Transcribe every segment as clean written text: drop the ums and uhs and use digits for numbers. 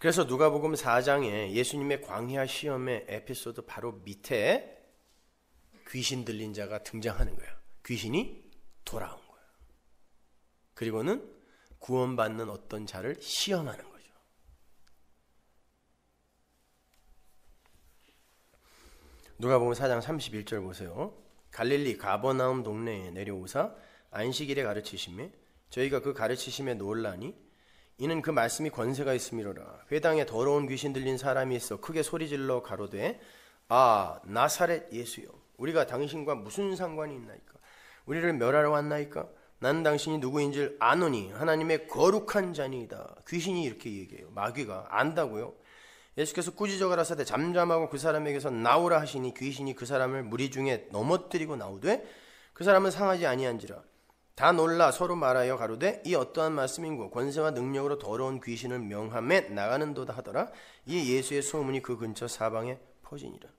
그래서 누가복음 4장에 예수님의 광야 시험의 에피소드 바로 밑에 귀신 들린 자가 등장하는 거예요. 귀신이 돌아온 거예요. 그리고는 구원받는 어떤 자를 시험하는 거죠. 누가복음 4장 31절 보세요. 갈릴리 가버나움 동네에 내려오사 안식일에 가르치시매 저희가 그 가르치심에 놀라니 이는 그 말씀이 권세가 있음이로라. 회당에 더러운 귀신 들린 사람이 있어 크게 소리질러 가로되 아 나사렛 예수여 우리가 당신과 무슨 상관이 있나이까? 우리를 멸하러 왔나이까? 나는 당신이 누구인 줄 아노니 하나님의 거룩한 자니이다. 귀신이 이렇게 얘기해요. 마귀가 안다고요. 예수께서 꾸짖어 가라사대 잠잠하고 그 사람에게서 나오라 하시니 귀신이 그 사람을 무리 중에 넘어뜨리고 나오되 그 사람은 상하지 아니한지라. 다 놀라 서로 말하여 가로되 이 어떠한 말씀인고 권세와 능력으로 더러운 귀신을 명함에 나가는도다 하더라. 이 예수의 소문이 그 근처 사방에 퍼지니라.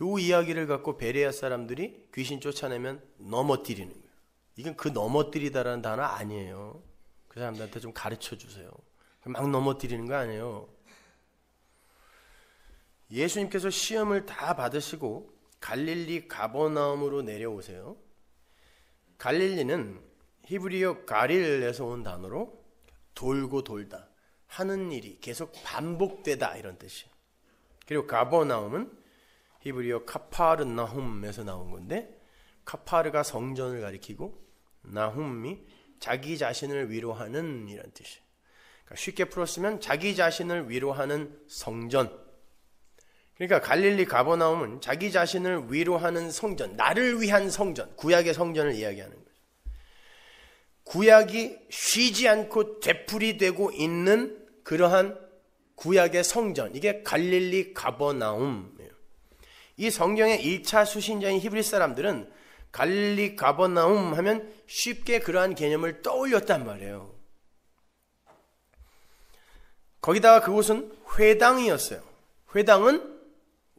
요 이야기를 갖고 베레아 사람들이 귀신 쫓아내면 넘어뜨리는 거예요. 이건 그 넘어뜨리다라는 단어 아니에요. 그 사람들한테 좀 가르쳐 주세요. 막 넘어뜨리는 거 아니에요. 예수님께서 시험을 다 받으시고 갈릴리 가버나움으로 내려오세요. 갈릴리는 히브리어 가릴에서 온 단어로 돌고 돌다, 하는 일이 계속 반복되다 이런 뜻이에요. 그리고 가버나움은 히브리어 카파르나훔에서 나온 건데 카파르가 성전을 가리키고 나훔이 자기 자신을 위로하는 이런 뜻이에요. 그러니까 쉽게 풀었으면 자기 자신을 위로하는 성전. 그러니까 갈릴리 가버나움은 자기 자신을 위로하는 성전, 나를 위한 성전, 구약의 성전을 이야기하는 거죠. 구약이 쉬지 않고 되풀이되고 있는 그러한 구약의 성전, 이게 갈릴리 가버나움이에요. 이 성경의 1차 수신자인 히브리 사람들은 갈릴리 가버나움 하면 쉽게 그러한 개념을 떠올렸단 말이에요. 거기다가 그곳은 회당이었어요. 회당은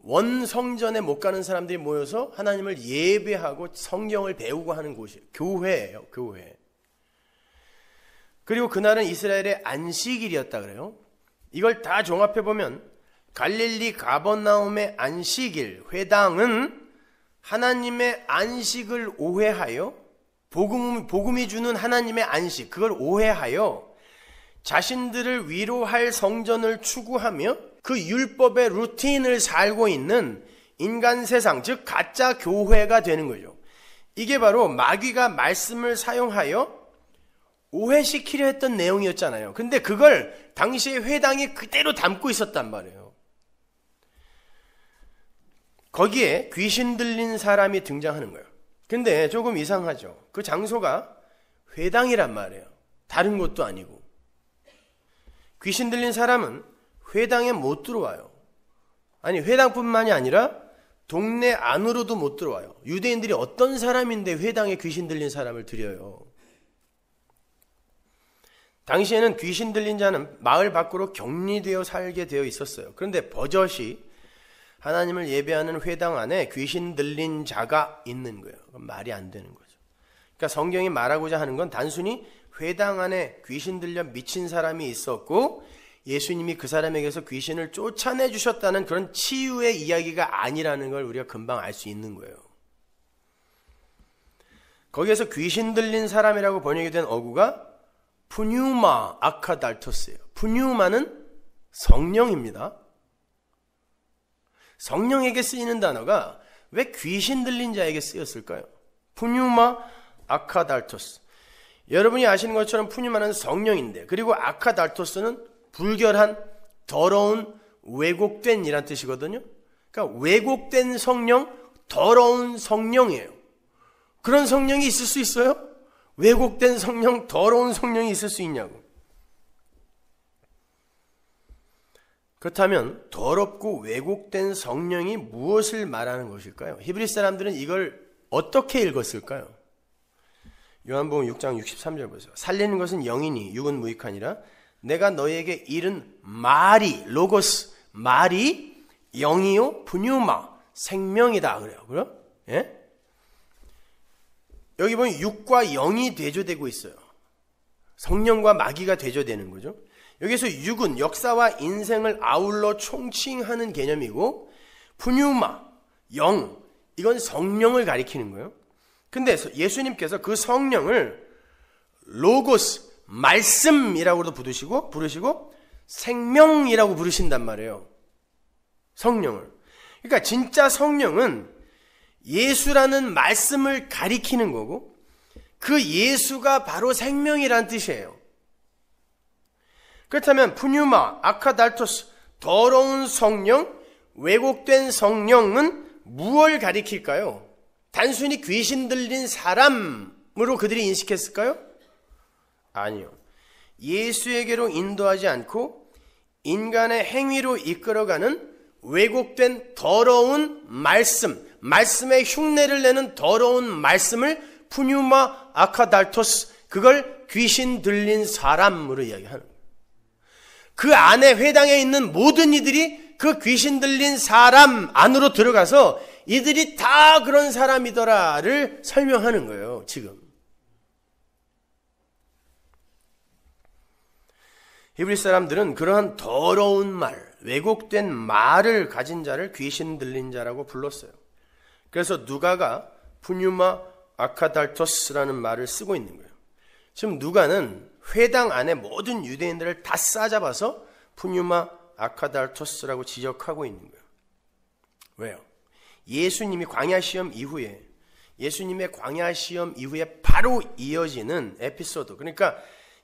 원성전에 못 가는 사람들이 모여서 하나님을 예배하고 성경을 배우고 하는 곳이에요. 교회예요. 교회. 그리고 그날은 이스라엘의 안식일이었다 그래요. 이걸 다 종합해보면 갈릴리 가버나움의 안식일, 회당은 하나님의 안식을 오해하여 복음이 주는 하나님의 안식, 그걸 오해하여 자신들을 위로할 성전을 추구하며 그 율법의 루틴을 살고 있는 인간 세상, 즉 가짜 교회가 되는 거죠. 이게 바로 마귀가 말씀을 사용하여 오해시키려 했던 내용이었잖아요. 근데 그걸 당시의 회당이 그대로 담고 있었단 말이에요. 거기에 귀신 들린 사람이 등장하는 거예요. 근데 조금 이상하죠. 그 장소가 회당이란 말이에요. 다른 곳도 아니고. 귀신 들린 사람은 회당에 못 들어와요. 아니 회당뿐만이 아니라 동네 안으로도 못 들어와요. 유대인들이 어떤 사람인데 회당에 귀신 들린 사람을 들여요. 당시에는 귀신 들린 자는 마을 밖으로 격리되어 살게 되어 있었어요. 그런데 버젓이 하나님을 예배하는 회당 안에 귀신 들린 자가 있는 거예요. 그건 말이 안 되는 거죠. 그러니까 성경이 말하고자 하는 건 단순히 회당 안에 귀신 들려 미친 사람이 있었고 예수님이 그 사람에게서 귀신을 쫓아내 주셨다는 그런 치유의 이야기가 아니라는 걸 우리가 금방 알 수 있는 거예요. 거기에서 귀신 들린 사람이라고 번역이 된 어구가 푸뉴마 아카달토스예요. 푸뉴마는 성령입니다. 성령에게 쓰이는 단어가 왜 귀신 들린 자에게 쓰였을까요? 푸뉴마 아카달토스. 여러분이 아시는 것처럼 푸뉴마는 성령인데, 그리고 아카달토스는 불결한, 더러운, 왜곡된 이란 뜻이거든요. 그러니까 왜곡된 성령, 더러운 성령이에요. 그런 성령이 있을 수 있어요? 왜곡된 성령, 더러운 성령이 있을 수 있냐고. 그렇다면 더럽고 왜곡된 성령이 무엇을 말하는 것일까요? 히브리 사람들은 이걸 어떻게 읽었을까요? 요한복음 6장 63절 보세요. 살리는 것은 영이니 육은 무익하니라. 내가 너희에게 이른 말이, 로고스, 말이 영이요 푸뉴마, 생명이다 그래요. 그럼? 예? 여기 보면 육과 영이 대조되고 있어요. 성령과 마귀가 대조되는 거죠. 여기서 육은 역사와 인생을 아울러 총칭하는 개념이고, 푸뉴마, 영, 이건 성령을 가리키는 거예요. 근데 예수님께서 그 성령을 로고스, 말씀이라고도 부르시고 생명이라고 부르신단 말이에요. 성령을. 그러니까 진짜 성령은 예수라는 말씀을 가리키는 거고, 그 예수가 바로 생명이란 뜻이에요. 그렇다면 푸뉴마, 아카달토스, 더러운 성령, 왜곡된 성령은 무엇을 가리킬까요? 단순히 귀신 들린 사람으로 그들이 인식했을까요? 아니요. 예수에게로 인도하지 않고 인간의 행위로 이끌어가는 왜곡된 더러운 말씀의 흉내를 내는 더러운 말씀을 푸뉴마 아카달토스, 그걸 귀신 들린 사람으로 이야기하는 거예요. 그 안에 회당에 있는 모든 이들이 그 귀신 들린 사람 안으로 들어가서 이들이 다 그런 사람이더라를 설명하는 거예요, 지금. 히브리 사람들은 그러한 더러운 말, 왜곡된 말을 가진 자를 귀신 들린 자라고 불렀어요. 그래서 누가가 푸뉴마 아카달토스라는 말을 쓰고 있는 거예요. 지금 누가는 회당 안에 모든 유대인들을 다 싸잡아서 푸뉴마 아카달토스라고 지적하고 있는 거예요. 왜요? 예수님의 광야 시험 이후에 바로 이어지는 에피소드, 그러니까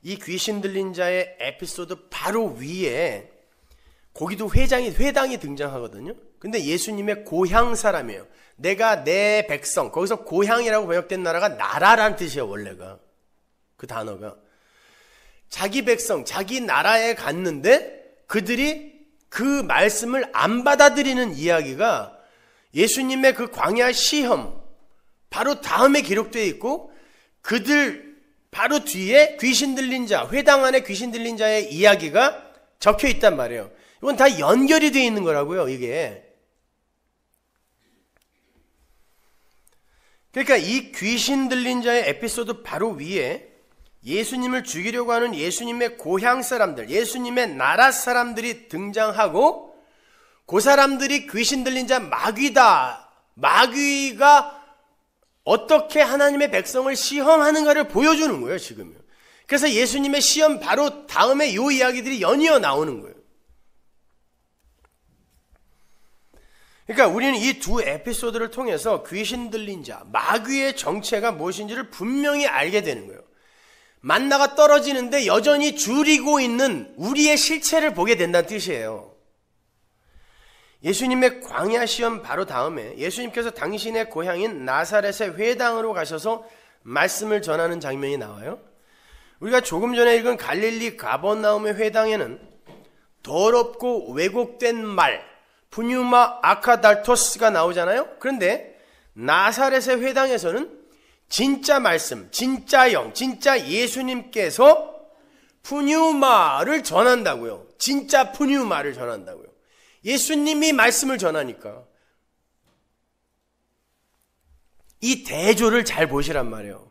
이 귀신 들린 자의 에피소드 바로 위에 거기도 회당이 등장하거든요. 근데 예수님의 고향 사람이에요. 내가 내 백성, 거기서 고향이라고 번역된 나라가 나라란 뜻이에요, 원래가. 그 단어가. 자기 백성, 자기 나라에 갔는데 그들이 그 말씀을 안 받아들이는 이야기가 예수님의 그 광야 시험 바로 다음에 기록되어 있고, 그들 바로 뒤에 귀신 들린 자, 회당 안에 귀신 들린 자의 이야기가 적혀 있단 말이에요. 이건 다 연결이 되어 있는 거라고요, 이게. 그러니까 이 귀신 들린 자의 에피소드 바로 위에 예수님을 죽이려고 하는 예수님의 고향 사람들, 예수님의 나라 사람들이 등장하고, 그 사람들이 귀신 들린 자 마귀다, 마귀가 어떻게 하나님의 백성을 시험하는가를 보여주는 거예요, 지금. 그래서 예수님의 시험 바로 다음에 이 이야기들이 연이어 나오는 거예요. 그러니까 우리는 이 두 에피소드를 통해서 귀신 들린 자, 마귀의 정체가 무엇인지를 분명히 알게 되는 거예요. 만나가 떨어지는데 여전히 줄이고 있는 우리의 실체를 보게 된다는 뜻이에요. 예수님의 광야 시험 바로 다음에 예수님께서 당신의 고향인 나사렛의 회당으로 가셔서 말씀을 전하는 장면이 나와요. 우리가 조금 전에 읽은 갈릴리 가버나움의 회당에는 더럽고 왜곡된 말, 푸뉴마 아카달토스가 나오잖아요. 그런데 나사렛의 회당에서는 진짜 말씀, 진짜 영, 진짜 예수님께서 푸뉴마를 전한다고요. 진짜 푸뉴마를 전한다고요. 예수님이 말씀을 전하니까. 이 대조를 잘 보시란 말이에요.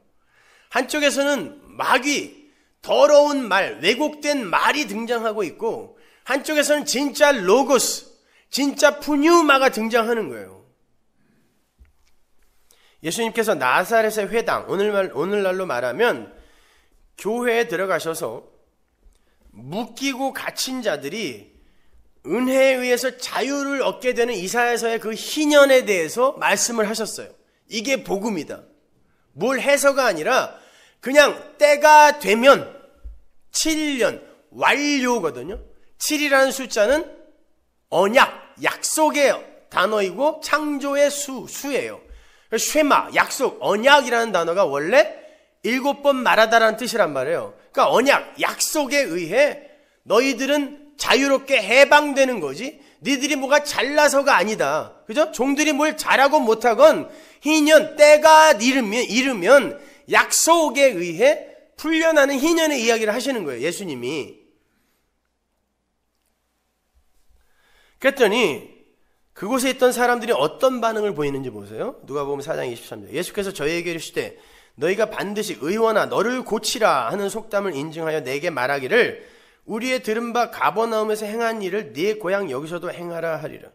한쪽에서는 마귀, 더러운 말, 왜곡된 말이 등장하고 있고, 한쪽에서는 진짜 로고스, 진짜 푸뉴마가 등장하는 거예요. 예수님께서 나사렛의 회당, 오늘날로 말하면 교회에 들어가셔서 묶이고 갇힌 자들이 은혜에 의해서 자유를 얻게 되는 이사야서의 그 희년에 대해서 말씀을 하셨어요. 이게 복음이다. 뭘 해서가 아니라 그냥 때가 되면 7년 완료거든요. 7이라는 숫자는 언약, 약속의 단어이고 창조의 수예요. 쉐마, 약속, 언약이라는 단어가 원래 7번 말하다라는 뜻이란 말이에요. 그러니까 언약, 약속에 의해 너희들은 자유롭게 해방되는 거지, 니들이 뭐가 잘나서가 아니다. 그죠? 종들이 뭘 잘하건 못하건 희년, 때가 이르면 약속에 의해 풀려나는 희년의 이야기를 하시는 거예요, 예수님이. 그랬더니 그곳에 있던 사람들이 어떤 반응을 보이는지 보세요. 누가복음 4장 23절. 예수께서 저희에게 이르시되 너희가 반드시 의원아 너를 고치라 하는 속담을 인증하여 내게 말하기를 우리의 들은 바 가버나움에서 행한 일을 네 고향 여기서도 행하라 하리라.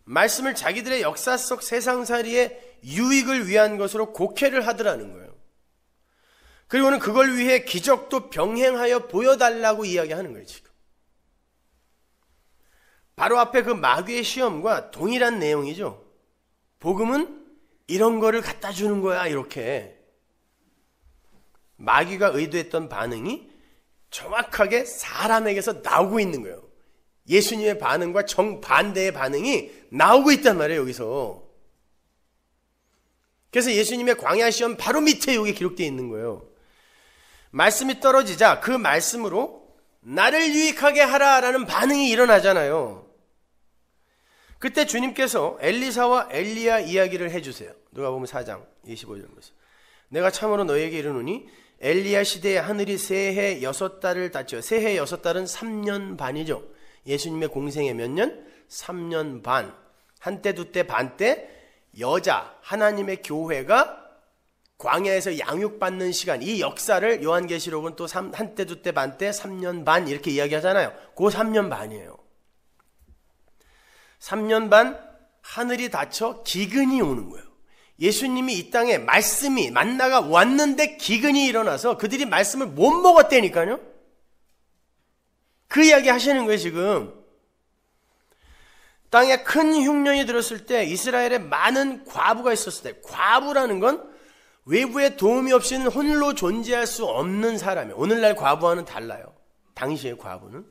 말씀을 자기들의 역사 속 세상살이의 유익을 위한 것으로 곡해를 하더라는 거예요. 그리고는 그걸 위해 기적도 병행하여 보여달라고 이야기하는 거예요. 지금 바로 앞에 그 마귀의 시험과 동일한 내용이죠. 복음은 이런 거를 갖다 주는 거야. 이렇게 마귀가 의도했던 반응이 정확하게 사람에게서 나오고 있는 거예요. 예수님의 반응과 정반대의 반응이 나오고 있단 말이에요. 여기서. 그래서 예수님의 광야 시험 바로 밑에 여기 기록되어 있는 거예요. 말씀이 떨어지자 그 말씀으로 나를 유익하게 하라라는 반응이 일어나잖아요. 그때 주님께서 엘리사와 엘리야 이야기를 해주세요. 누가복음 4장 25절 보세요. 내가 참으로 너에게 이르노니 엘리야 시대에 하늘이 새해 6달을 닫혀. 새해 6달은 3년 반이죠. 예수님의 공생에 몇 년? 3년 반. 한때 두때 반때 여자 하나님의 교회가 광야에서 양육받는 시간, 이 역사를 요한계시록은 또 한때 두때 반때 3년 반 이렇게 이야기하잖아요. 그 3년 반이에요. 3년 반 하늘이 닫혀 기근이 오는 거예요. 예수님이 이 땅에 말씀이 만나가 왔는데 기근이 일어나서 그들이 말씀을 못 먹었다니까요. 그 이야기 하시는 거예요. 지금 땅에 큰 흉년이 들었을 때 이스라엘에 많은 과부가 있었을 때, 과부라는 건 외부의 도움이 없이는 홀로 존재할 수 없는 사람이에요. 오늘날 과부와는 달라요. 당시의 과부는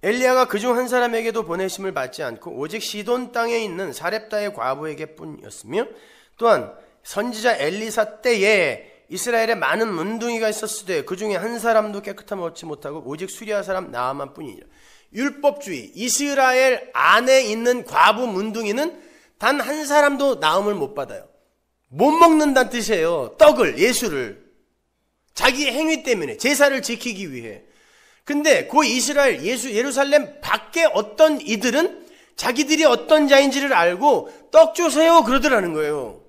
엘리야가 그중 한 사람에게도 보내심을 받지 않고 오직 시돈 땅에 있는 사렙다의 과부에게 뿐이었으며, 또한 선지자 엘리사 때에 이스라엘에 많은 문둥이가 있었을 때 그 중에 한 사람도 깨끗함을 얻지 못하고 오직 수리아 사람 나아만 뿐이니라. 율법주의 이스라엘 안에 있는 과부 문둥이는 단 한 사람도 나음을 못 받아요. 못 먹는다는 뜻이에요. 떡을, 예수를. 자기 행위 때문에 제사를 지키기 위해. 근데 그 이스라엘 예루살렘 밖에 어떤 이들은 자기들이 어떤 자인지를 알고 떡 주세요 그러더라는 거예요.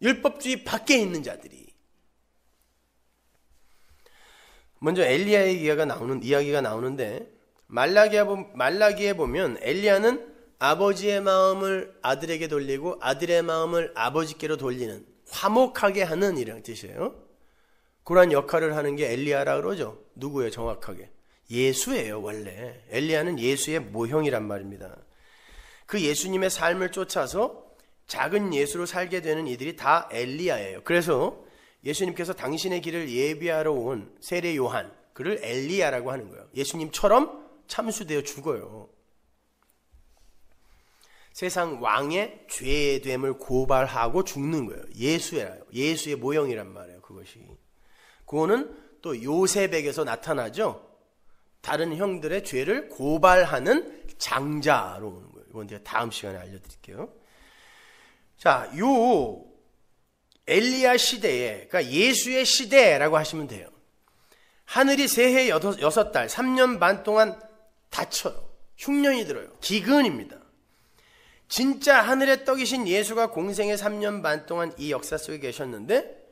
율법주의 밖에 있는 자들이. 먼저 엘리야의 이야기가 나오는데 말라기에 보면 엘리야는 아버지의 마음을 아들에게 돌리고 아들의 마음을 아버지께로 돌리는, 화목하게 하는 이라는 뜻이에요. 그런 역할을 하는 게 엘리야라 그러죠. 누구예요 정확하게? 예수예요. 원래 엘리야는 예수의 모형이란 말입니다. 그 예수님의 삶을 쫓아서 작은 예수로 살게 되는 이들이 다 엘리야예요. 그래서 예수님께서 당신의 길을 예비하러 온 세례 요한, 그를 엘리야라고 하는 거예요. 예수님처럼 참수되어 죽어요. 세상 왕의 죄됨을 고발하고 죽는 거예요. 예수예요. 예수의 모형이란 말이에요. 그것이. 그거는 또 요셉에게서 나타나죠. 다른 형들의 죄를 고발하는 장자로 오는 거예요. 이건 제가 다음 시간에 알려드릴게요. 자, 요 엘리야 시대에, 그러니까 예수의 시대라고 하시면 돼요. 하늘이 새해 6달, 3년 반 동안 닫혀요. 흉년이 들어요. 기근입니다. 진짜 하늘의 떡이신 예수가 공생의 3년 반 동안 이 역사 속에 계셨는데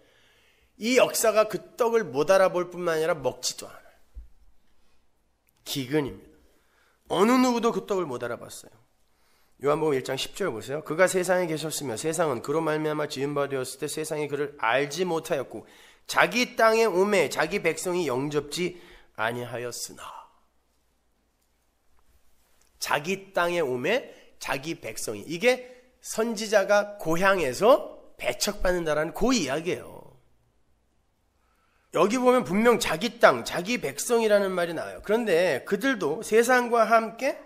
이 역사가 그 떡을 못 알아볼 뿐만 아니라 먹지도 않아요. 기근입니다. 어느 누구도 그 떡을 못 알아봤어요. 요한복음 1장 10절 보세요. 그가 세상에 계셨으며 세상은 그로 말미암아 지은 바 되었을 때 세상이 그를 알지 못하였고 자기 땅에 오매 자기 백성이 영접지 아니하였으나. 자기 땅에 오매 자기 백성이, 이게 선지자가 고향에서 배척받는다라는 그 이야기예요. 여기 보면 분명 자기 땅, 자기 백성이라는 말이 나와요. 그런데 그들도 세상과 함께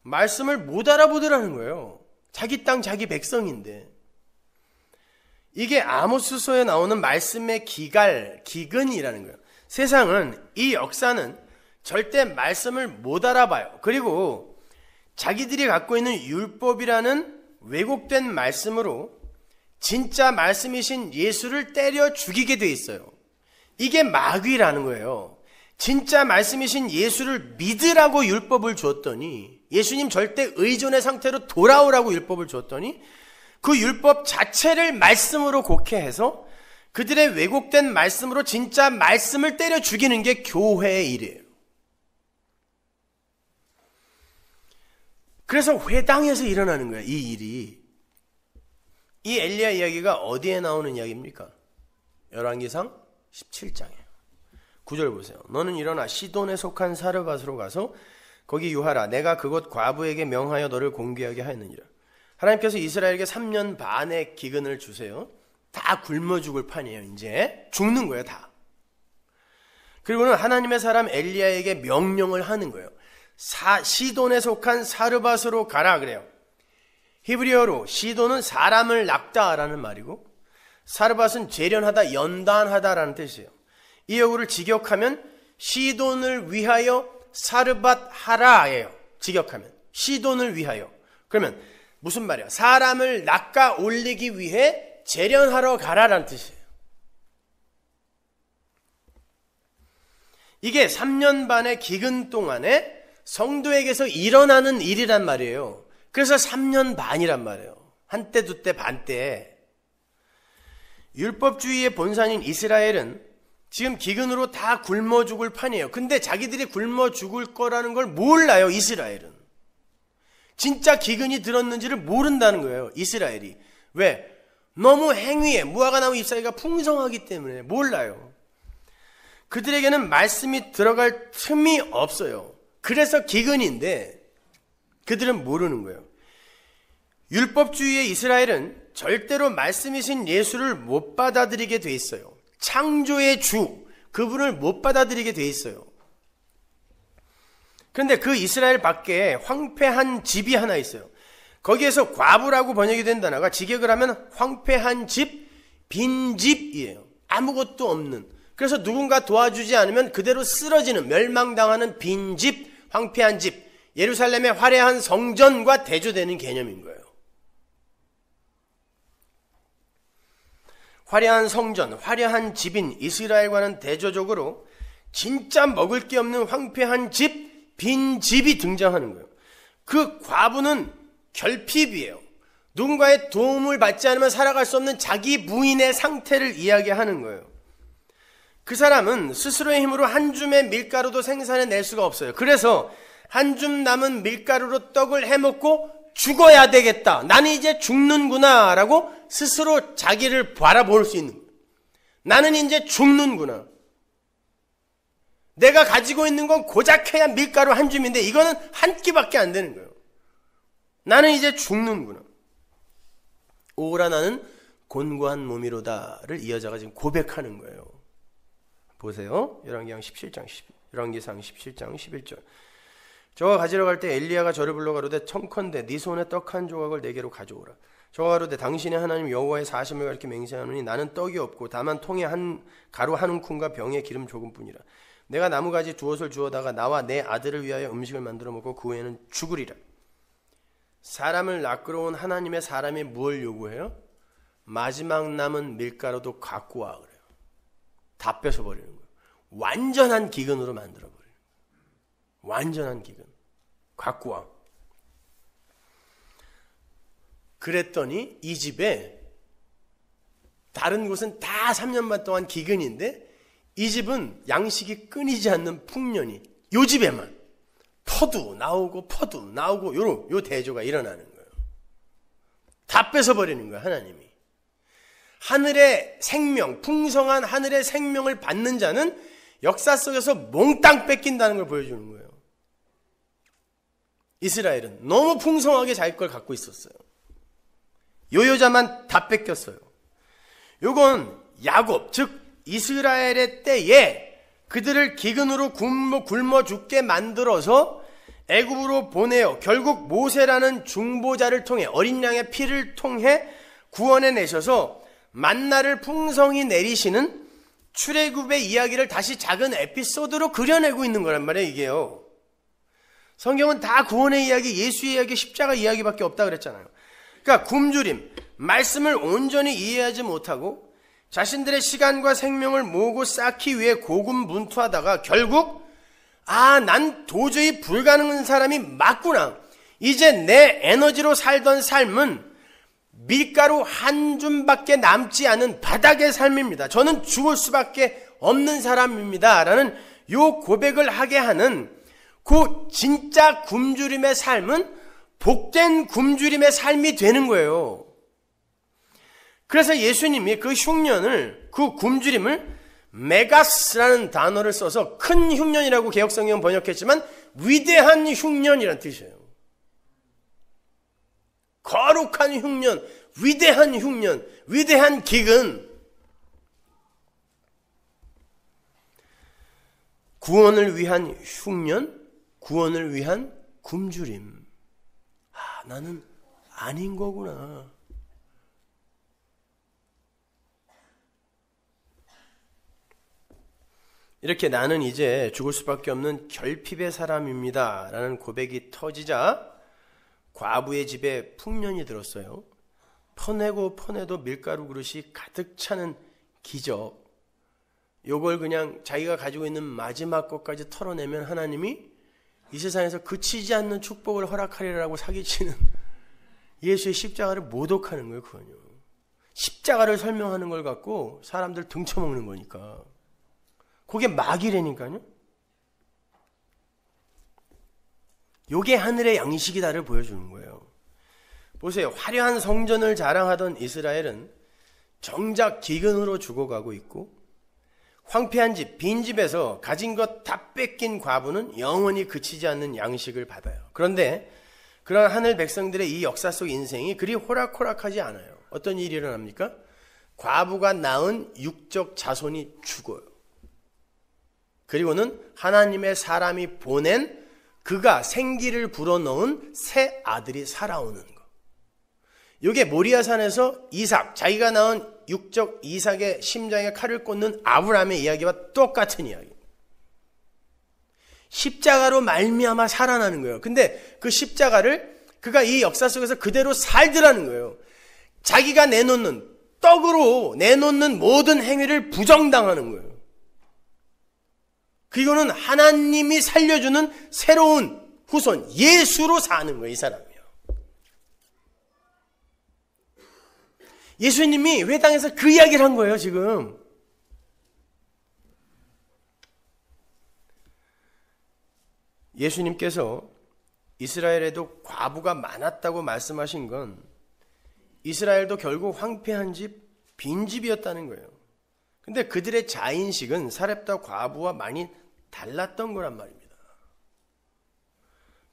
말씀을 못 알아보더라는 거예요. 자기 땅, 자기 백성인데. 이게 아모스서에 나오는 말씀의 기근이라는 거예요. 세상은, 이 역사는 절대 말씀을 못 알아봐요. 그리고 자기들이 갖고 있는 율법이라는 왜곡된 말씀으로 진짜 말씀이신 예수를 때려 죽이게 돼 있어요. 이게 마귀라는 거예요. 진짜 말씀이신 예수를 믿으라고 율법을 줬더니, 예수님 절대 의존의 상태로 돌아오라고 율법을 줬더니 그 율법 자체를 말씀으로 곡해해서 그들의 왜곡된 말씀으로 진짜 말씀을 때려 죽이는 게 교회의 일이에요. 그래서 회당에서 일어나는 거예요, 이 일이. 이 엘리야 이야기가 어디에 나오는 이야기입니까? 열왕기상 17장이에요. 9절 보세요. 너는 일어나 시돈에 속한 사르밧으로 가서 거기 유하라. 내가 그곳 과부에게 명하여 너를 공개하게 하였느니라. 하나님께서 이스라엘에게 3년 반의 기근을 주세요. 다 굶어 죽을 판이에요. 이제 죽는 거예요, 다. 그리고는 하나님의 사람 엘리야에게 명령을 하는 거예요. 시돈에 속한 사르밧으로 가라 그래요. 히브리어로 시돈은 사람을 낚다라는 말이고 사르밧은 재련하다, 연단하다라는 뜻이에요. 이 어구를 직역하면 시돈을 위하여 사르밧 하라예요. 직역하면 시돈을 위하여. 그러면 무슨 말이야? 사람을 낚아 올리기 위해 재련하러 가라라는 뜻이에요. 이게 3년 반의 기근 동안에 성도에게서 일어나는 일이란 말이에요. 그래서 3년 반이란 말이에요. 한때 두때 반때. 율법주의의 본산인 이스라엘은 지금 기근으로 다 굶어 죽을 판이에요. 근데 자기들이 굶어 죽을 거라는 걸 몰라요, 이스라엘은. 진짜 기근이 들었는지를 모른다는 거예요, 이스라엘이. 왜? 너무 행위에 무화과 나무 잎사귀가 풍성하기 때문에 몰라요. 그들에게는 말씀이 들어갈 틈이 없어요. 그래서 기근인데 그들은 모르는 거예요. 율법주의의 이스라엘은 절대로 말씀이신 예수를 못 받아들이게 돼 있어요. 창조의 주, 그분을 못 받아들이게 돼 있어요. 그런데 그 이스라엘 밖에 황폐한 집이 하나 있어요. 거기에서 과부라고 번역이 된 단어가 직역을 하면 황폐한 집, 빈집이에요. 아무것도 없는. 그래서 누군가 도와주지 않으면 그대로 쓰러지는, 멸망당하는 빈집, 황폐한 집. 예루살렘의 화려한 성전과 대조되는 개념인 거예요. 화려한 성전, 화려한 집인 이스라엘과는 대조적으로 진짜 먹을 게 없는 황폐한 집, 빈집이 등장하는 거예요. 그 과부는 결핍이에요. 누군가의 도움을 받지 않으면 살아갈 수 없는 자기 무인의 상태를 이야기하는 거예요. 그 사람은 스스로의 힘으로 한 줌의 밀가루도 생산해낼 수가 없어요. 그래서 한 줌 남은 밀가루로 떡을 해먹고 죽어야 되겠다. 나는 이제 죽는구나 라고 스스로 자기를 바라볼 수 있는 거예요. 나는 이제 죽는구나. 내가 가지고 있는 건 고작해야 밀가루 한 줌인데 이거는 한 끼밖에 안 되는 거예요. 나는 이제 죽는구나. 오라 나는 곤고한 몸이로다를 이 여자가 지금 고백하는 거예요. 보세요. 열왕기상 17장 11절. 저가 가지러 갈 때 엘리야가 저를 불러 가로되 청컨대 네 손에 떡 한 조각을 내게로 가져오라. 저가 가로되 당신의 하나님 여호와의 사심을 가리켜 맹세하노니 나는 떡이 없고 다만 통에 가루 한 움큼과 병에 기름 조금뿐이라. 내가 나무가지 두엇을 주어다가 나와 내 아들을 위하여 음식을 만들어 먹고 그 후에는 죽으리라. 사람을 낚으러 온 하나님의 사람이 뭘 요구해요? 마지막 남은 밀가루도 갖고 와 그래요. 다 뺏어버리는 거예요. 완전한 기근으로 만들어버려요. 완전한 기근. 갖고 와. 그랬더니 이 집에 다른 곳은 다 3년 반 동안 기근인데 이 집은 양식이 끊이지 않는 풍년이 요 집에만 퍼도 나오고 요 대조가 일어나는 거예요. 다 뺏어버리는 거예요, 하나님이. 하늘의 생명, 풍성한 하늘의 생명을 받는 자는 역사 속에서 몽땅 뺏긴다는 걸 보여주는 거예요. 이스라엘은 너무 풍성하게 자기 걸 갖고 있었어요. 요 여자만 다 뺏겼어요. 요건 야곱, 즉 이스라엘의 때에 그들을 기근으로 굶어 죽게 만들어서 애굽으로 보내어 결국 모세라는 중보자를 통해 어린 양의 피를 통해 구원해 내셔서 만나를 풍성히 내리시는 출애굽의 이야기를 다시 작은 에피소드로 그려내고 있는 거란 말이에요, 이게요. 성경은 다 구원의 이야기, 예수의 이야기, 십자가 이야기밖에 없다 그랬잖아요. 그러니까 굶주림, 말씀을 온전히 이해하지 못하고 자신들의 시간과 생명을 모으고 쌓기 위해 고군분투하다가 결국 난 도저히 불가능한 사람이 맞구나. 이제 내 에너지로 살던 삶은 밀가루 한 줌밖에 남지 않은 바닥의 삶입니다. 저는 죽을 수밖에 없는 사람입니다. 라는 요 고백을 하게 하는 그 진짜 굶주림의 삶은 복된 굶주림의 삶이 되는 거예요. 그래서 예수님이 그 흉년을, 그 굶주림을 메가스라는 단어를 써서 큰 흉년이라고 개역성경은 번역했지만 위대한 흉년이라는 뜻이에요. 거룩한 흉년, 위대한 기근. 구원을 위한 흉년, 구원을 위한 굶주림. 아, 나는 아닌 거구나. 이렇게 나는 이제 죽을 수밖에 없는 결핍의 사람입니다 라는 고백이 터지자 과부의 집에 풍년이 들었어요. 퍼내도 밀가루 그릇이 가득 차는 기적. 요걸 그냥 자기가 가지고 있는 마지막 것까지 털어내면 하나님이 이 세상에서 그치지 않는 축복을 허락하리라고 사기치는 예수의 십자가를 모독하는 거예요. 그건요. 십자가를 설명하는 걸 갖고 사람들 등쳐먹는 거니까. 그게 마귀라니까요. 요게 하늘의 양식이다를 보여주는 거예요. 보세요. 화려한 성전을 자랑하던 이스라엘은 정작 기근으로 죽어가고 있고, 황폐한 집, 빈 집에서 가진 것 다 뺏긴 과부는 영원히 그치지 않는 양식을 받아요. 그런데 그런 하늘 백성들의 이 역사 속 인생이 그리 호락호락하지 않아요. 어떤 일이 일어납니까? 과부가 낳은 육적 자손이 죽어요. 그리고는 하나님의 사람이 보낸 그가 생기를 불어넣은 새 아들이 살아오는 거. 이게 모리아산에서 이삭, 자기가 낳은 육적 이삭의 심장에 칼을 꽂는 아브라함의 이야기와 똑같은 이야기. 십자가로 말미암아 살아나는 거예요. 근데 그 십자가를 그가 이 역사 속에서 그대로 살더라는 거예요. 자기가 내놓는, 떡으로 내놓는 모든 행위를 부정당하는 거예요. 그리고는 하나님이 살려주는 새로운 후손, 예수로 사는 거예요, 이 사람이요. 예수님이 회당에서 그 이야기를 한 거예요, 지금. 예수님께서 이스라엘에도 과부가 많았다고 말씀하신 건 이스라엘도 결국 황폐한 집, 빈 집이었다는 거예요. 근데 그들의 자인식은 사렙다 과부와 많이 달랐던 거란 말입니다.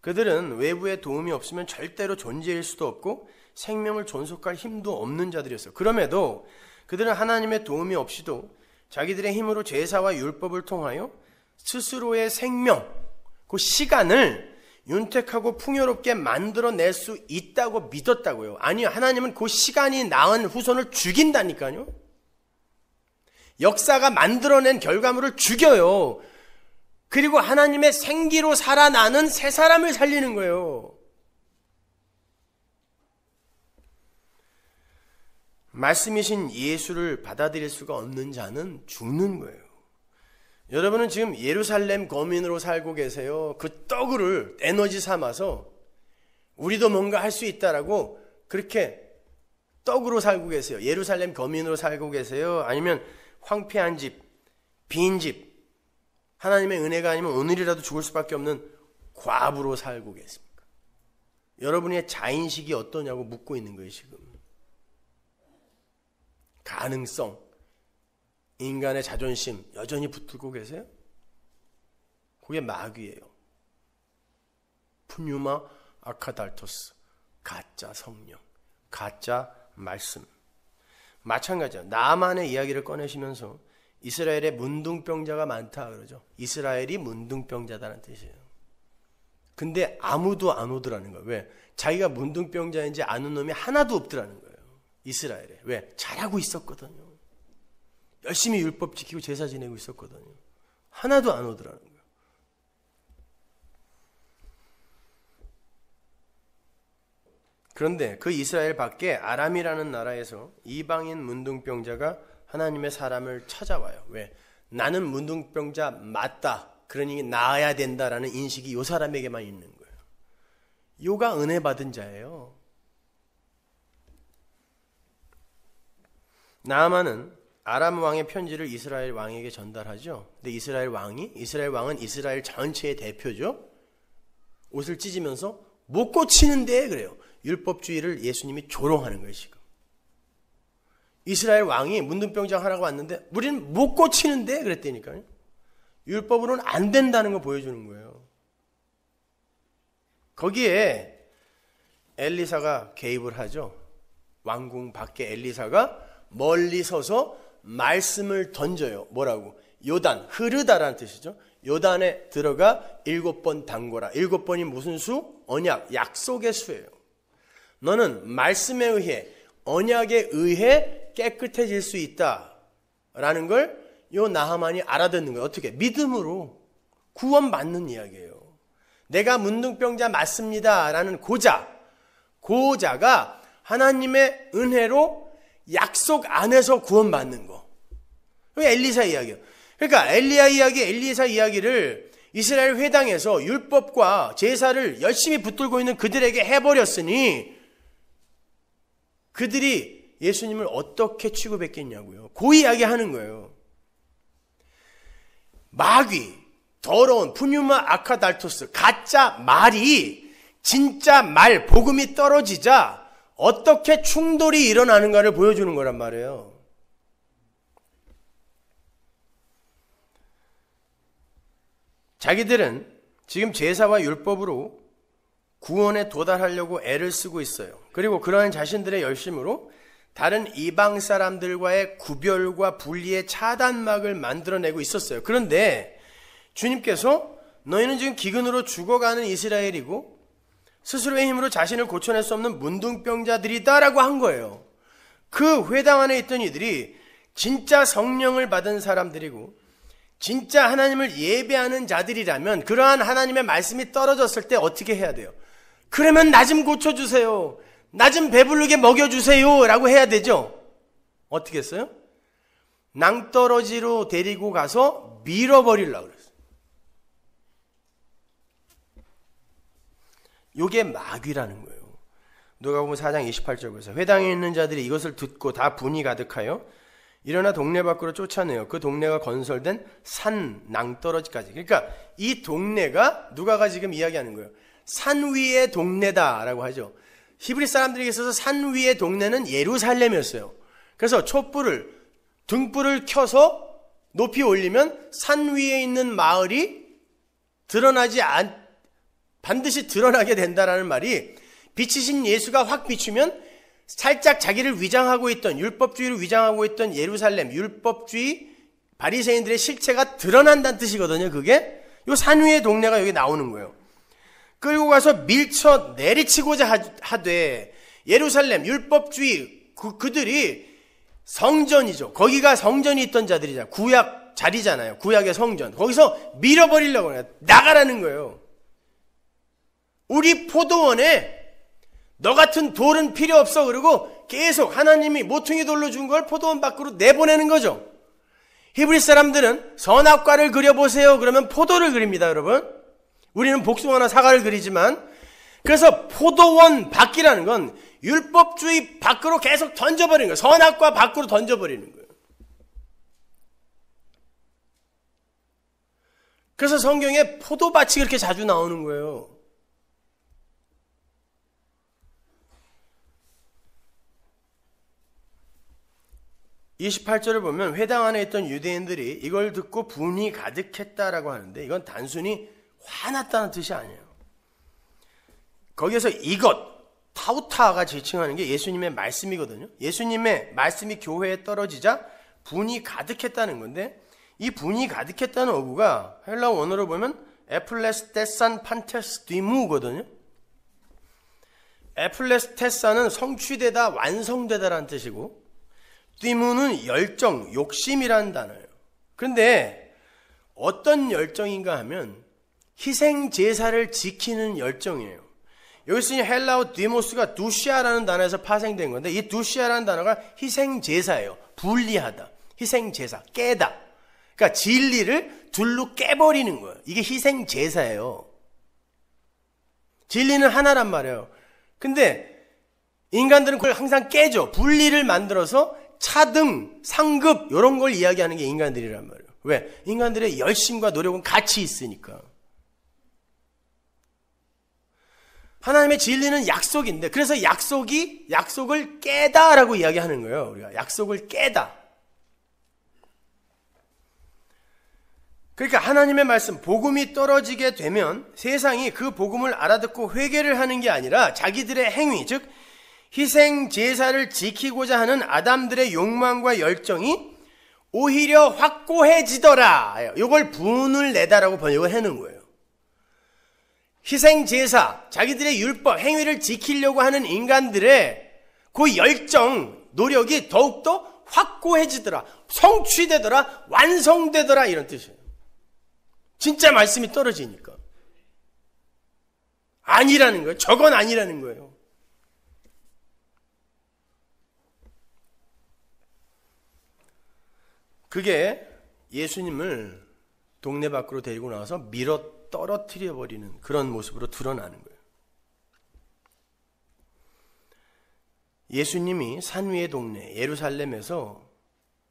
그들은 외부의 도움이 없으면 절대로 존재할 수도 없고 생명을 존속할 힘도 없는 자들이었어요. 그럼에도 그들은 하나님의 도움이 없이도 자기들의 힘으로 제사와 율법을 통하여 스스로의 생명, 그 시간을 윤택하고 풍요롭게 만들어낼 수 있다고 믿었다고요. 아니요, 하나님은 그 시간이 낳은 후손을 죽인다니까요. 역사가 만들어낸 결과물을 죽여요. 그리고 하나님의 생기로 살아나는 새 사람을 살리는 거예요. 말씀이신 예수를 받아들일 수가 없는 자는 죽는 거예요. 여러분은 지금 예루살렘 거민으로 살고 계세요. 그 떡을 에너지 삼아서 우리도 뭔가 할 수 있다라고 그렇게 떡으로 살고 계세요. 예루살렘 거민으로 살고 계세요. 아니면 황폐한 집, 빈 집, 하나님의 은혜가 아니면 오늘이라도 죽을 수밖에 없는 과부로 살고 계십니까? 여러분의 자인식이 어떠냐고 묻고 있는 거예요, 지금. 가능성, 인간의 자존심 여전히 붙들고 계세요? 그게 마귀예요. 푸뉴마 아카달토스, 가짜 성령, 가짜 말씀. 마찬가지예요. 나만의 이야기를 꺼내시면서 이스라엘에 문둥병자가 많다 그러죠. 이스라엘이 문둥병자다는 뜻이에요. 근데 아무도 안 오더라는 거예요. 왜? 자기가 문둥병자인지 아는 놈이 하나도 없더라는 거예요. 이스라엘에. 왜? 잘하고 있었거든요. 열심히 율법 지키고 제사 지내고 있었거든요. 하나도 안 오더라는 거예요. 그런데 그 이스라엘 밖에 아람이라는 나라에서 이방인 문둥병자가 하나님의 사람을 찾아와요. 왜? 나는 문둥병자 맞다. 그러니 나아야 된다라는 인식이 이 사람에게만 있는 거예요. 요가 은혜 받은 자예요. 나아만은 아람 왕의 편지를 이스라엘 왕에게 전달하죠. 근데 이스라엘 왕은 이스라엘 전체의 대표죠. 옷을 찢으면서 못 고치는데 그래요. 율법주의를 예수님이 조롱하는 거예요, 지금. 이스라엘 왕이 문둥병자 하나가 왔는데 우리는 못 고치는데 그랬다니까요. 율법으로는 안 된다는 거 보여주는 거예요. 거기에 엘리사가 개입을 하죠. 왕궁 밖에 엘리사가 멀리 서서 말씀을 던져요. 뭐라고? 요단, 흐르다라는 뜻이죠. 요단에 들어가 7번 담궈라. 7번이 무슨 수? 언약, 약속의 수예요. 너는 말씀에 의해, 언약에 의해 깨끗해질 수 있다라는 걸 요 나하만이 알아듣는 거예요. 어떻게? 믿음으로 구원받는 이야기예요. 내가 문둥병자 맞습니다 라는 고자가 하나님의 은혜로 약속 안에서 구원받는 거. 그게 엘리사 이야기예요. 그러니까 엘리사 이야기를 이스라엘 회당에서 율법과 제사를 열심히 붙들고 있는 그들에게 해버렸으니 그들이 예수님을 어떻게 취급했겠냐고요. 그 이야기 하는 거예요. 마귀, 더러운 푸뉴마 아카달토스, 가짜 말이 진짜 말, 복음이 떨어지자 어떻게 충돌이 일어나는가를 보여주는 거란 말이에요. 자기들은 지금 제사와 율법으로 구원에 도달하려고 애를 쓰고 있어요. 그리고 그러한 자신들의 열심으로 다른 이방 사람들과의 구별과 분리의 차단막을 만들어내고 있었어요. 그런데 주님께서 너희는 지금 기근으로 죽어가는 이스라엘이고 스스로의 힘으로 자신을 고쳐낼 수 없는 문둥병자들이다라고 한 거예요. 그 회당 안에 있던 이들이 진짜 성령을 받은 사람들이고 진짜 하나님을 예배하는 자들이라면 그러한 하나님의 말씀이 떨어졌을 때 어떻게 해야 돼요? 그러면 나 좀 고쳐주세요. 나 좀 배부르게 먹여주세요 라고 해야 되죠. 어떻게 했어요? 낭떠러지로 데리고 가서 밀어버리려고 그랬어요. 이게 마귀라는 거예요. 누가복음 4장 28절 보세요. 회당에 있는 자들이 이것을 듣고 다 분이 가득하여 일어나 동네 밖으로 쫓아내요. 그 동네가 건설된 산 낭떠러지까지. 그러니까 이 동네가 누가가 지금 이야기하는 거예요. 산 위의 동네다라고 하죠. 히브리 사람들에게 있어서 산 위의 동네는 예루살렘이었어요. 그래서 등불을 켜서 높이 올리면 산 위에 있는 마을이 반드시 드러나게 된다라는 말이 빛이신 예수가 확 비추면 살짝 자기를 위장하고 있던 율법주의를 위장하고 있던 예루살렘 율법주의 바리새인들의 실체가 드러난다는 뜻이거든요. 그게 요 산 위의 동네가 여기 나오는 거예요. 끌고 가서 밀쳐 내리치고자 하되 예루살렘 율법주의 그들이 성전이죠. 거기가 성전이 있던 자들이잖아요. 구약 자리잖아요. 구약의 성전. 거기서 밀어버리려고 해요. 나가라는 거예요. 우리 포도원에 너 같은 돌은 필요 없어. 그리고 계속 하나님이 모퉁이 돌로 준 걸 포도원 밖으로 내보내는 거죠. 히브리 사람들은 선악과를 그려보세요. 그러면 포도를 그립니다, 여러분. 우리는 복숭아나 사과를 그리지만 그래서 포도원 밖이라는 건 율법주의 밖으로 계속 던져버리는 거예요. 선악과 밖으로 던져버리는 거예요. 그래서 성경에 포도밭이 그렇게 자주 나오는 거예요. (28절을) 보면 회당 안에 있던 유대인들이 이걸 듣고 분이 가득했다라고 하는데 이건 단순히 화났다는 뜻이 아니에요. 거기에서 이것 타우타가 지칭하는 게 예수님의 말씀이거든요. 예수님의 말씀이 교회에 떨어지자 분이 가득했다는 건데 이 분이 가득했다는 어구가 헬라어 원어로 보면 에플레스테산 판테스디무거든요. 에플레스테산은 성취되다 완성되다라는 뜻이고 디무는 열정, 욕심이라는 단어예요. 그런데 어떤 열정인가 하면 희생 제사를 지키는 열정이에요. 여기 쓰인 헬라어 디모스가 두시아라는 단어에서 파생된 건데 이 두시아라는 단어가 희생 제사예요. 분리하다, 희생 제사, 깨다. 그러니까 진리를 둘로 깨버리는 거예요. 이게 희생 제사예요. 진리는 하나란 말이에요. 근데 인간들은 그걸 항상 깨죠. 분리를 만들어서 차등, 상급 이런 걸 이야기하는 게 인간들이란 말이에요. 왜? 인간들의 열심과 노력은 같이 있으니까. 하나님의 진리는 약속인데, 그래서 약속을 깨다라고 이야기하는 거예요. 우리가 약속을 깨다. 그러니까 하나님의 말씀, 복음이 떨어지게 되면 세상이 그 복음을 알아듣고 회개를 하는 게 아니라 자기들의 행위, 즉 희생 제사를 지키고자 하는 아담들의 욕망과 열정이 오히려 확고해지더라. 이걸 분을 내다라고 번역을 해놓은 거예요. 희생 제사, 자기들의 율법, 행위를 지키려고 하는 인간들의 그 열정, 노력이 더욱더 확고해지더라. 성취되더라. 완성되더라. 이런 뜻이에요. 진짜 말씀이 떨어지니까. 아니라는 거예요. 저건 아니라는 거예요. 그게 예수님을 동네 밖으로 데리고 나와서 밀어 떨어뜨려 버리는 그런 모습으로 드러나는 거예요. 예수님이 산 위의 동네 예루살렘에서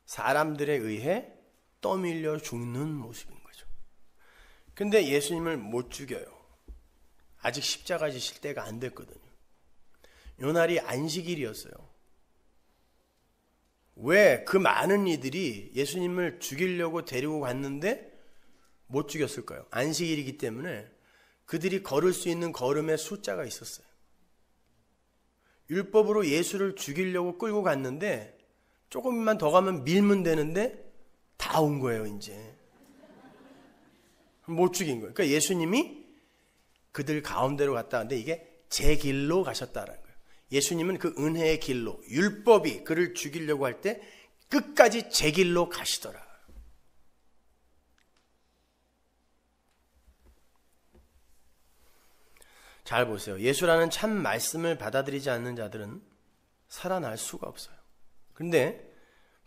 사람들에 의해 떠밀려 죽는 모습인 거죠. 근데 예수님을 못 죽여요. 아직 십자가 지실 때가 안 됐거든요. 요 날이 안식일이었어요. 왜 그 많은 이들이 예수님을 죽이려고 데리고 갔는데 못 죽였을까요? 안식일이기 때문에 그들이 걸을 수 있는 걸음의 숫자가 있었어요. 율법으로 예수를 죽이려고 끌고 갔는데 조금만 더 가면 밀면 되는데 다 온 거예요, 이제. 못 죽인 거예요. 그러니까 예수님이 그들 가운데로 갔다 왔는데 이게 제 길로 가셨다라는 거예요. 예수님은 그 은혜의 길로, 율법이 그를 죽이려고 할 때 끝까지 제 길로 가시더라. 잘 보세요. 예수라는 참 말씀을 받아들이지 않는 자들은 살아날 수가 없어요. 그런데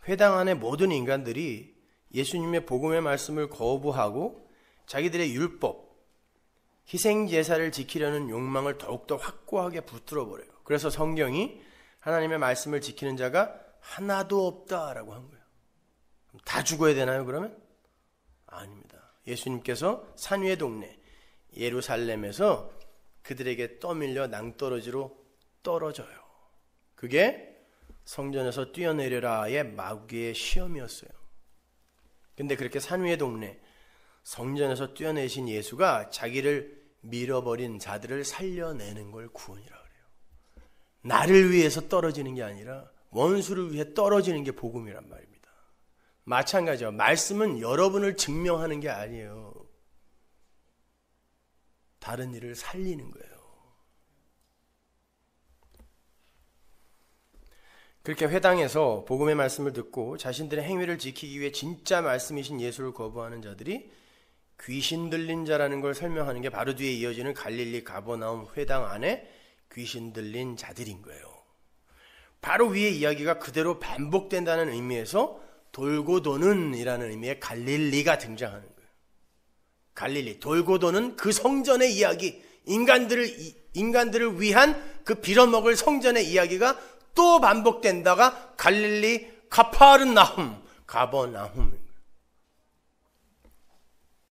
회당 안의 모든 인간들이 예수님의 복음의 말씀을 거부하고 자기들의 율법, 희생 제사를 지키려는 욕망을 더욱더 확고하게 붙들어 버려요. 그래서 성경이 하나님의 말씀을 지키는 자가 하나도 없다라고 한 거예요. 다 죽어야 되나요, 그러면? 아닙니다. 예수님께서 산 위의 동네 예루살렘에서 그들에게 떠밀려 낭떠러지로 떨어져요. 그게 성전에서 뛰어내려라의 마귀의 시험이었어요. 근데 그렇게 산 위의 동네 성전에서 뛰어내신 예수가 자기를 밀어버린 자들을 살려내는 걸 구원이라 그래요. 나를 위해서 떨어지는 게 아니라 원수를 위해 떨어지는 게 복음이란 말입니다. 마찬가지죠. 말씀은 여러분을 증명하는 게 아니에요. 다른 일을 살리는 거예요. 그렇게 회당에서 복음의 말씀을 듣고 자신들의 행위를 지키기 위해 진짜 말씀이신 예수를 거부하는 자들이 귀신 들린 자라는 걸 설명하는 게 바로 뒤에 이어지는 갈릴리 가버나움 회당 안에 귀신 들린 자들인 거예요. 바로 위에 이야기가 그대로 반복된다는 의미에서 돌고 도는 이라는 의미의 갈릴리가 등장하는 거예요. 갈릴리, 돌고 도는 그 성전의 이야기, 인간들을 위한 그 빌어먹을 성전의 이야기가 또 반복된다가 갈릴리 가파르나훔, 가버나훔